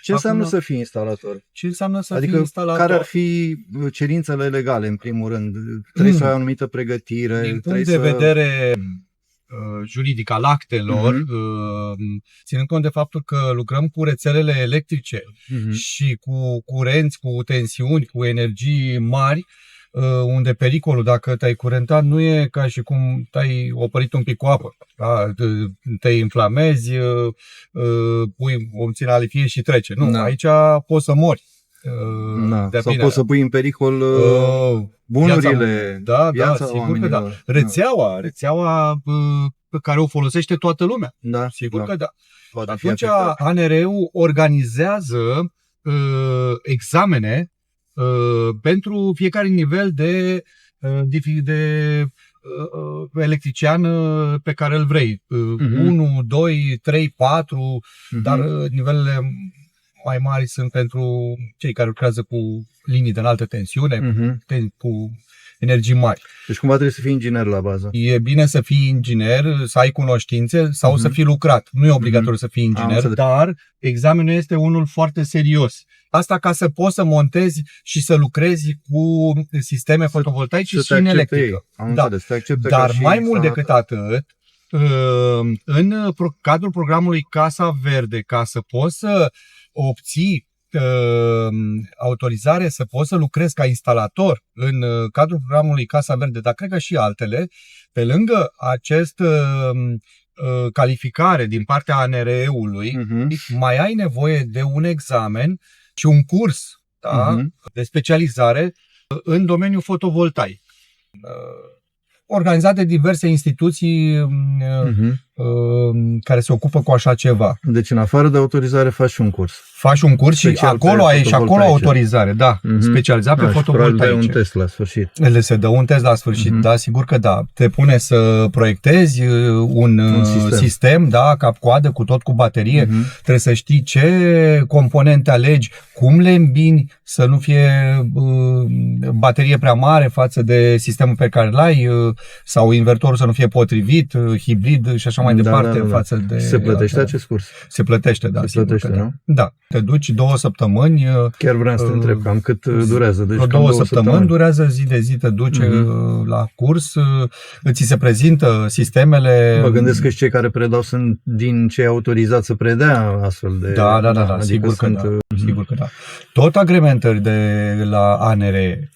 Ce înseamnă să fii instalator? Ce înseamnă să adică fii instalator? care ar fi cerințele legale, în primul rând? Trebuie să ai o anumită pregătire? Din punct de vedere juridic al actelor, ținând cont de faptul că lucrăm cu rețelele electrice și cu curenți, cu tensiuni, cu energii mari, unde pericolul, dacă te-ai curentat, nu e ca și cum te-ai oprit un pic cu apă. Da? Te inflamezi, pui o ținalifie și trece. Nu, aici poți să mori. Sau poți să pui în pericol bunurile, viața sigur că da. Rețeaua pe care o folosește toată lumea. Sigur că da. Atunci ANRE-ul organizează examene pentru fiecare nivel de electrician pe care îl vrei. 1, 2, 3, 4, dar nivelele mai mari sunt pentru cei care lucrează cu linii de înaltă tensiune, cu energii mari. Deci cumva trebuie să fii inginer la bază. E bine să fii inginer, să ai cunoștințe sau să fii lucrat. Nu e obligatoriu să fii inginer, dar examenul este unul foarte serios. Asta ca să poți să montezi și să lucrezi cu sisteme fotovoltaice și în electrică. Dar mai mult decât atât, în cadrul programului Casa Verde, ca să poți să obții autorizare să poți să lucrezi ca instalator în cadrul programului Casa Verde, dar cred că și altele, pe lângă acest calificare din partea ANRE-ului, mai ai nevoie de un examen și un curs de specializare în domeniul fotovoltaic. Organizat de diverse instituții care se ocupă cu așa ceva. Deci în afară de autorizare faci un curs. Faci un curs și acolo ai și acolo autorizare, specializat pe fotovoltaice. Dai un test la sfârșit. Se dă un test la sfârșit, da, sigur că da. Te pune să proiectezi un sistem, da, cap-coadă, cu baterie. Trebuie să știi ce componente alegi, cum le îmbini, să nu fie baterie prea mare față de sistemul pe care l-ai, sau invertorul să nu fie potrivit, hibrid și așa mai departe. Față de se plătește acest curs? Se plătește, da. Se plătește, nu? Da. Te duci 2 săptămâni. Chiar vreau să te întreb cam cât durează. Deci 2 săptămâni durează, zi de zi te duci la curs, ți se prezintă sistemele. Mă gândesc că și cei care predau sunt din cei autorizați să predea astfel de... Da, sigur că da. Sigur că da. Tot agrementări de la ANRE,